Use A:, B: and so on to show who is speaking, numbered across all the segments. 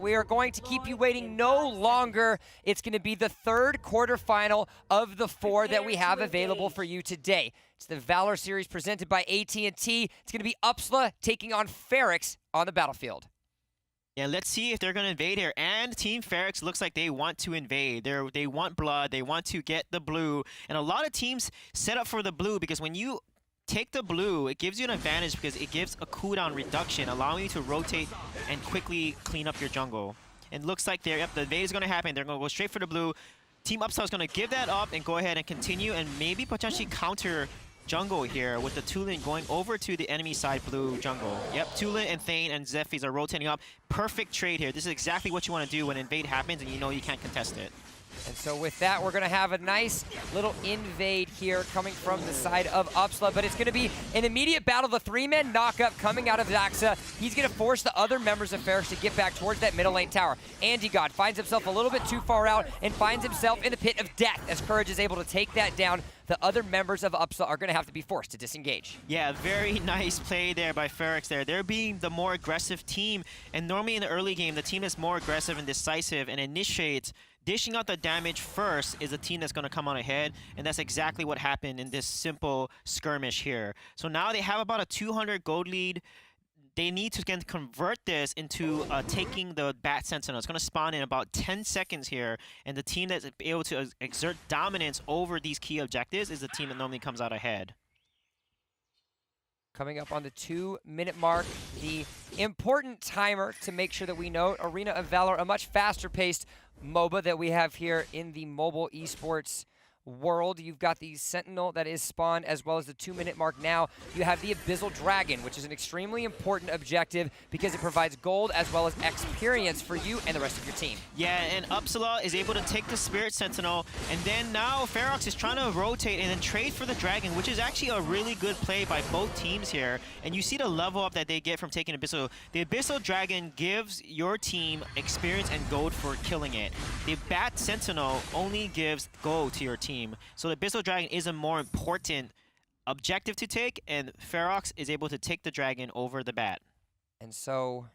A: we are going to keep you waiting no longer. It's going to be the third quarterfinal of the 4 that we have available for you today. It's the Valor Series presented by AT&T. It's going to be Upsla taking on Feroxx on the battlefield.
B: Yeah, let's see if they're going to invade here. And Team Feroxx looks like they want to invade. They want blood. They want to get the blue. And a lot of teams set up for the blue because when you take the blue, it gives you an advantage because it gives a cooldown reduction, allowing you to rotate and quickly clean up your jungle. And looks like the invade is going to happen. They're going to go straight for the blue. Team Upsla is going to give that up and go ahead and continue and maybe potentially counter jungle here with the Tulin going over to the enemy side blue jungle. Yep, Tulin and Thane and Zephyrs are rotating up. Perfect trade here. This is exactly what you want to do when invade happens and you know you can't contest it.
A: And so with that, we're going to have a nice little invade here coming from the side of Upsla, but it's going to be an immediate battle. The 3-man knockup coming out of Zaxa. He's going to force the other members of Feroxx to get back towards that middle lane tower. Andy God finds himself a little bit too far out and finds himself in the pit of death as Courage is able to take that down. The other members of Upsla are going to have to be forced to disengage. Yeah,
B: very nice play there by Feroxx there. They're being the more aggressive team, and normally in the early game, the team that's more aggressive and decisive and initiates dishing out the damage first is a team that's going to come on ahead, and that's exactly what happened in this simple skirmish here. So now they have about a 200 gold lead. They need to again convert this into taking the Bat Sentinel. It's going to spawn in about 10 seconds here, and the team that's able to exert dominance over these key objectives is the team that normally comes out ahead.
A: Coming up on the 2-minute mark, the important timer to make sure that we know Arena of Valor, a much faster-paced MOBA that we have here in the mobile esports world. You've got the Sentinel that is spawned, as well as the 2-minute mark now. You have the Abyssal Dragon, which is an extremely important objective because it provides gold as well as experience for you and the rest of your team.
B: Yeah, and Upsla is able to take the Spirit Sentinel, and then now Feroxx is trying to rotate and then trade for the Dragon, which is actually a really good play by both teams here. And you see the level up that they get from taking Abyssal. The Abyssal Dragon gives your team experience and gold for killing it. The Bat Sentinel only gives gold to your team. So the Abyssal Dragon is a more important objective to take, and Feroxx is able to take the Dragon over the Bat.
A: And so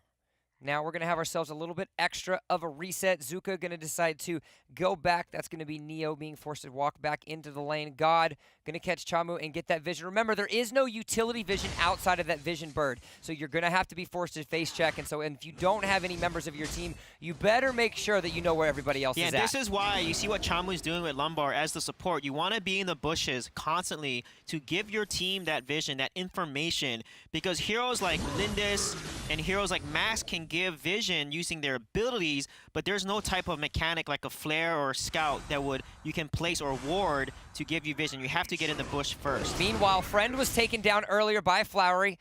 A: now we're going to have ourselves a little bit extra of a reset. Zuka going to decide to go back. That's going to be Neo being forced to walk back into the lane. God going to catch Chamu and get that vision. Remember, there is no utility vision outside of that vision bird, so you're going to have to be forced to face check. And so if you don't have any members of your team, you better make sure that you know where everybody else is at.
B: Yeah, this is why you see what Chamu is doing with Lumbar as the support. You want to be in the bushes constantly to give your team that vision, that information, because heroes like Lindis and heroes like Max can give vision using their abilities, but there's no type of mechanic like a flare or a scout that you can place or ward to give you vision. You have to get in the bush first.
A: Meanwhile, Friend was taken down earlier by Flowery.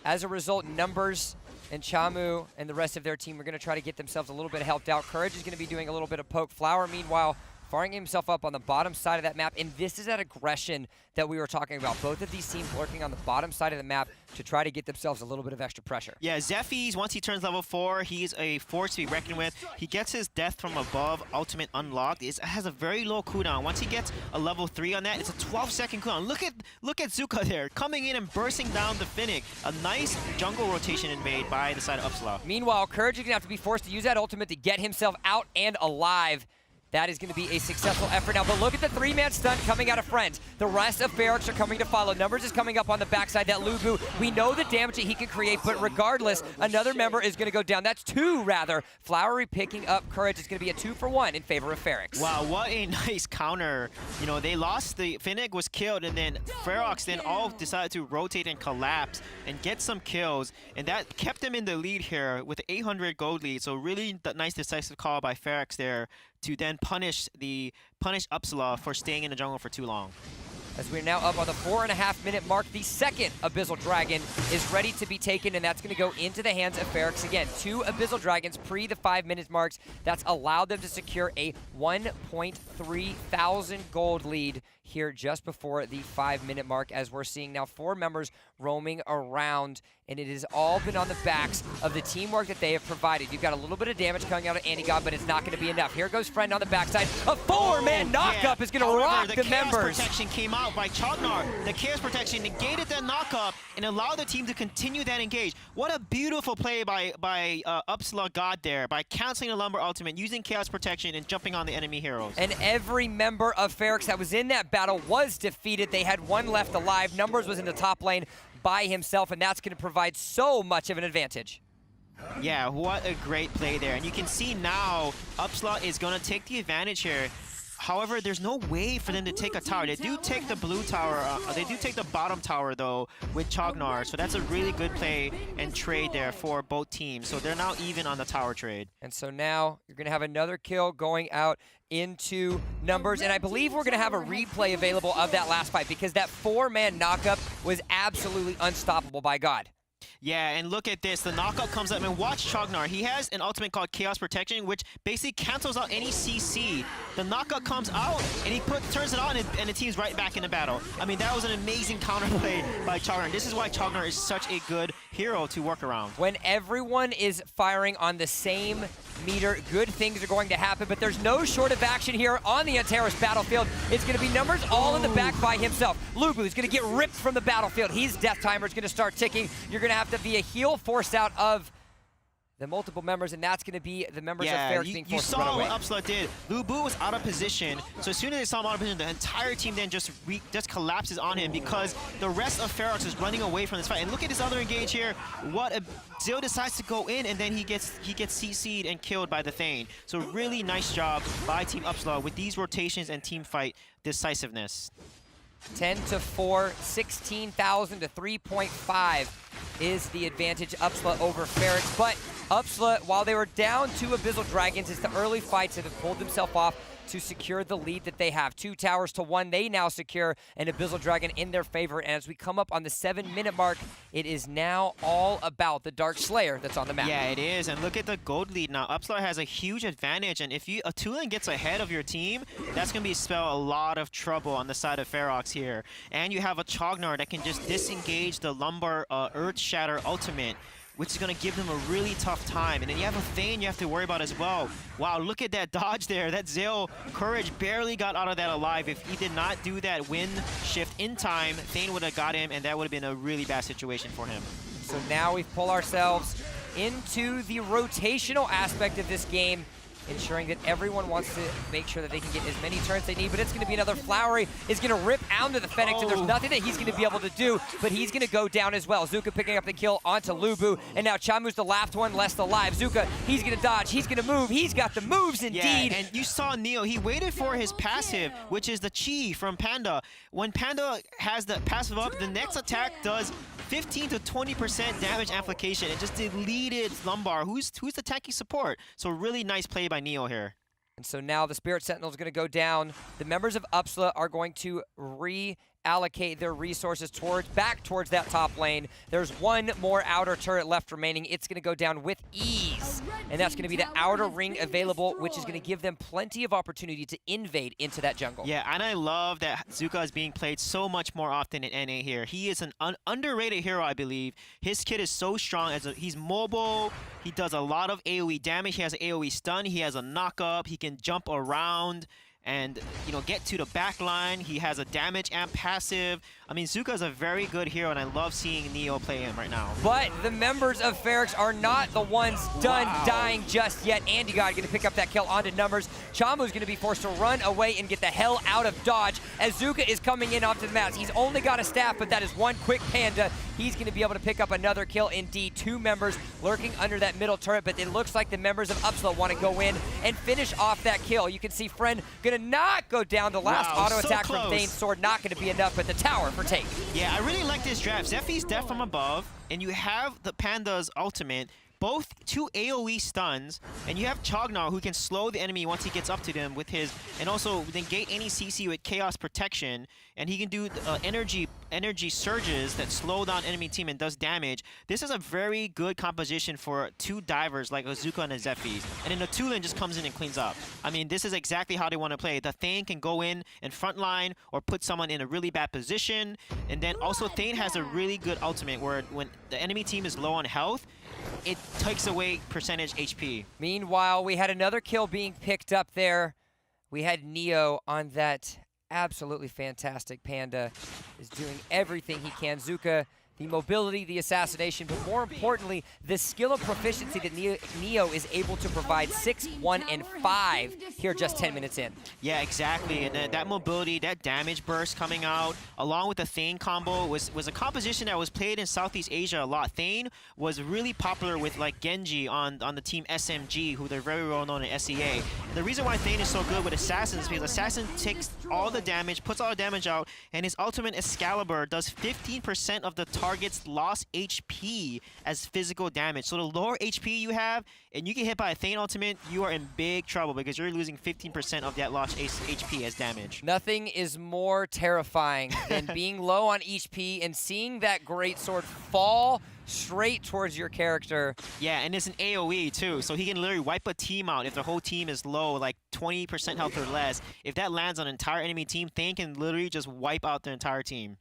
A: As a result, Numbers and Chamu and the rest of their team are going to try to get themselves a little bit helped out. Courage is going to be doing a little bit of poke. Flower, meanwhile, firing himself up on the bottom side of that map, and this is that aggression that we were talking about. Both of these teams lurking on the bottom side of the map to try to get themselves a little bit of extra pressure.
B: Yeah, Zephyrs, once he turns level 4, he's a force to be reckoned with. He gets his Death from Above ultimate unlocked. It has a very low cooldown. Once he gets a level 3 on that, it's a 12-second cooldown. Look at Zuka there, coming in and bursting down the Finnick. A nice jungle rotation invade by the side of Upsla.
A: Meanwhile, Courage is going to have to be forced to use that ultimate to get himself out and alive. That is going to be a successful effort now. But look at the 3-man stun coming out of Friend. The rest of Feroxx are coming to follow. Numbers is coming up on the backside. That Lubu, we know the damage that he can create, but regardless, another member is going to go down. That's 2, rather. Flowery picking up Courage. It's going to be a 2-for-1 in favor of Feroxx.
B: Wow, what a nice counter. You know, they lost, the Finnick was killed, and then Feroxx then all decided to rotate and collapse and get some kills, and that kept them in the lead here with 800 gold lead. So really nice decisive call by Feroxx there to then punish Upsla for staying in the jungle for too long.
A: As we're now up on the 4.5-minute mark, the second Abyssal Dragon is ready to be taken, and that's going to go into the hands of Feroxx again. 2 Abyssal Dragons pre the 5-minute marks. That's allowed them to secure a 1.3 thousand gold lead here just before the 5-minute mark, as we're seeing now 4 members roaming around, and it has all been on the backs of the teamwork that they have provided. You've got a little bit of damage coming out of Antigod, but it's not going to be enough. Here goes Friend on the backside. A 4-man knockup is going to rock the members.
B: The protection came out by Chognar. The Chaos protection negated that knockup and allowed the team to continue that engage. What a beautiful play by Upsla God there, by canceling the Lumber ultimate, using Chaos protection, and jumping on the enemy heroes.
A: And every member of Feroxx that was in that battle was defeated. They had 1 left alive. Numbers was in the top lane by himself, and that's going to provide so much of an advantage.
B: Yeah, what a great play there. And you can see now Upsla is going to take the advantage here. However, there's no way for them to take a tower. They do take the blue tower. They do take the bottom tower, though, with Chognar. So that's a really good play and trade there for both teams. So they're now even on the tower trade.
A: And so now you're going to have another kill going out into Numbers. And I believe we're going to have a replay available of that last fight, because that 4-man knockup was absolutely unstoppable by God.
B: Yeah, and look at this. The knockup comes up, and watch Chognar. He has an ultimate called Chaos Protection, which basically cancels out any CC. The knockup comes out, and he turns it on, and the team's right back in the battle. I mean, that was an amazing counterplay by Chognar. This is why Chognar is such a good hero to work around.
A: When everyone is firing on the same meter, good things are going to happen, but there's no short of action here on the Antares battlefield. It's going to be Numbers all in the back by himself. Lubu is going to get ripped from the battlefield. His death timer is going to start ticking. You're going to have to be a heal forced out of the multiple members, and that's going to be the members of Feroxx being forced to run away.
B: You saw what Upsla did. Lubu was out of position, so as soon as they saw him out of position, the entire team then just collapses on him, because the rest of Feroxx is running away from this fight. And look at this other engage here. Zil decides to go in, and then he gets CC'd and killed by the Thane. So really nice job by Team Upsla with these rotations and team fight decisiveness.
A: 10-4, 16,000 to 3.5 is the advantage Upsla over Feroxx. But Upsla, while they were down 2 Abyssal Dragons, it's the early fights that have pulled themselves off to secure the lead that they have. 2 towers to 1. They now secure an Abyssal Dragon in their favor. And as we come up on the 7-minute mark, it is now all about the Dark Slayer that's on the map.
B: Yeah, it is. And look at the gold lead now. Upsla has a huge advantage. And if a Tulin gets ahead of your team, that's going to spell a lot of trouble on the side of Feroxx here. And you have a Chognar that can just disengage the Lumbar Earth Shatter ultimate, which is going to give them a really tough time. And then you have a Thane you have to worry about as well. Wow, look at that dodge there. That Zil Courage barely got out of that alive. If he did not do that wind shift in time, Thane would have got him, and that would have been a really bad situation for him.
A: So now we've pulled ourselves into the rotational aspect of this game, ensuring that everyone wants to make sure that they can get as many turns they need, but it's going to be another Flowery is going to rip out to the Fennec, and there's nothing that he's going to be able to do, but he's going to go down as well. Zuka picking up the kill onto Lubu, and now Chamu's the last one left alive. Zuka, he's going to dodge, he's going to move, he's got the moves indeed.
B: Yeah, and you saw Neo, he waited for his passive, which is the Chi from Panda. When Panda has the passive up, the next attack does 15 to 20% damage amplification. It just deleted Lumbar, who's the tanky support. So really nice play by Neo here.
A: And so now the Spirit Sentinel is going to go down. The members of Upsla are going to reallocate their resources back towards that top lane. There's 1 more outer turret left remaining. It's going to go down with ease. And that's going to be the outer ring available, which is going to give them plenty of opportunity to invade into that jungle.
B: Yeah, and I love that Zuka is being played so much more often in NA here. He is an underrated hero, I believe. His kit is so strong. He's mobile. He does a lot of AoE damage. He has an AoE stun. He has a knock-up. He can jump around and, you know, get to the back line. He has a damage amp passive. I mean, Zuka is a very good hero, and I love seeing Neo play him right now.
A: But the members of Feroxx are not the ones done dying just yet. Antigod going to pick up that kill onto Numbers. Chamu's going to be forced to run away and get the hell out of dodge as Zuka is coming in onto the mats. He's only got a staff, but that is 1 quick panda. He's going to be able to pick up another kill. Indeed, 2 members lurking under that middle turret, but it looks like the members of Upsla want to go in and finish off that kill. You can see Friend going to not go down. The last auto attack from Thane's sword not going to be enough, but the tower for take.
B: Yeah, I really like this draft. Zephy's death from above, and you have the Panda's ultimate, both 2 AoE stuns, and you have Chognar who can slow the enemy once he gets up to them with his, and also negate any CC with Chaos Protection, and he can do energy surges that slow down enemy team and does damage. This is a very good composition for 2 divers like Azuka and a Zephyrs, and then the Tulin just comes in and cleans up. I mean, this is exactly how they want to play. The Thane can go in and front line or put someone in a really bad position, and then also Thane has a really good ultimate where when the enemy team is low on health, it takes away percentage HP.
A: Meanwhile, we had another kill being picked up there. We had Neo on that absolutely fantastic Panda, is doing everything he can. Zuka, the mobility, the assassination, but more importantly, the skill and proficiency that Neo is able to provide 6, 1, and 5 here just 10 minutes in.
B: Yeah, exactly. And that mobility, that damage burst coming out, along with the Thane combo, was a composition that was played in Southeast Asia a lot. Thane was really popular with like Genji on the team SMG, who they're very well known in SEA. And the reason why Thane is so good with Assassins is because Assassin takes all the damage, puts all the damage out, and his ultimate Excalibur does 15% of the target's lost HP as physical damage. So the lower HP you have, and you get hit by a Thane ultimate, you are in big trouble because you're losing 15% of that lost HP as damage.
A: Nothing is more terrifying than being low on HP and seeing that great sword fall straight towards your character.
B: Yeah, and it's an AoE too, so he can literally wipe a team out if the whole team is low, like 20% health or less. If that lands on an entire enemy team, Thane can literally just wipe out the entire team.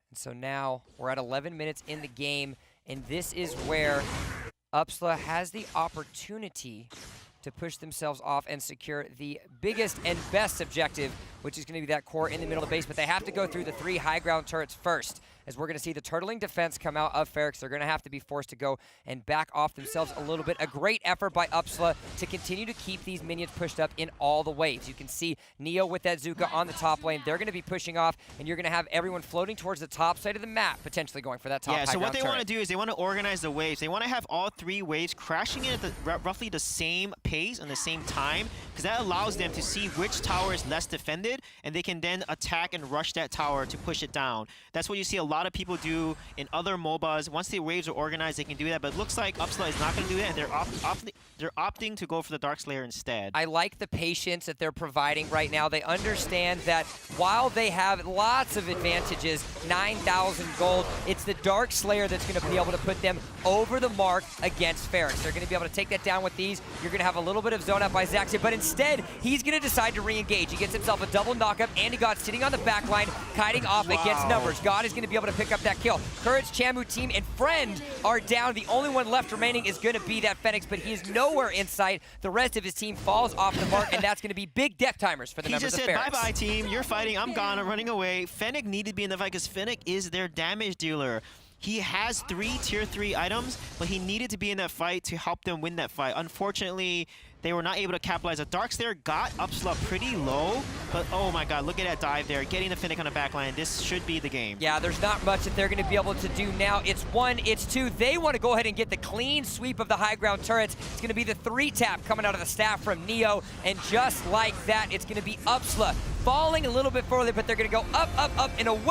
A: And so now we're at 11 minutes in the game, and this is where Upsla has the opportunity to push themselves off and secure the biggest and best objective, which is going to be that core in the middle of the base. But they have to go through the 3 high ground turrets first, as we're going to see the turtling defense come out of Feroxx. They're going to have to be forced to go and back off themselves a little bit. A great effort by Upsla to continue to keep these minions pushed up in all the waves. You can see Neo with that Zuka on the top lane. They're going to be pushing off, and you're going to have everyone floating towards the top side of the map, potentially going for that top high ground turret.
B: Yeah, so what they want to do is they want to organize the waves. They want to have all 3 waves crashing in at roughly the same pace and the same time, because that allows them to see which tower is less defended, and they can then attack and rush that tower to push it down. That's what you see a lot of people do in other MOBAs. Once the waves are organized, they can do that, but it looks like Upsla is not going to do that, and they're opting to go for the Darkslayer instead.
A: I like the patience that they're providing right now. They understand that while they have lots of advantages, 9,000 gold, it's the Darkslayer that's going to be able to put them over the mark against Feroxx. They're going to be able to take that down with these. You're going to have a little bit of zone out by Zaxia, but instead, he's going to decide to re-engage. He gets himself a double knockup, and he got sitting on the back line, kiting off against numbers. God is going to be able to pick up that kill. Courage, Chamu team, and Friend are down. The only one left remaining is going to be that Fenix, but he is nowhere in sight. The rest of his team falls off the mark, and that's going to be big death timers for the members of Feroxx.
B: He just said, bye-bye, team. You're fighting. I'm gone. I'm running away. Fennec needed to be in the fight because Fennec is their damage dealer. He has 3 tier 3 items, but he needed to be in that fight to help them win that fight. Unfortunately, they were not able to capitalize. The Darkslayer got Upsla pretty low, but oh my god, look at that dive there. Getting the Fennec on the back line. This should be the game.
A: Yeah, there's not much that they're going to be able to do now. It's 1, it's 2. They want to go ahead and get the clean sweep of the high ground turrets. It's going to be the 3-tap coming out of the staff from Neo, and just like that, it's going to be Upsla falling a little bit further, but they're going to go up, up, up, and away.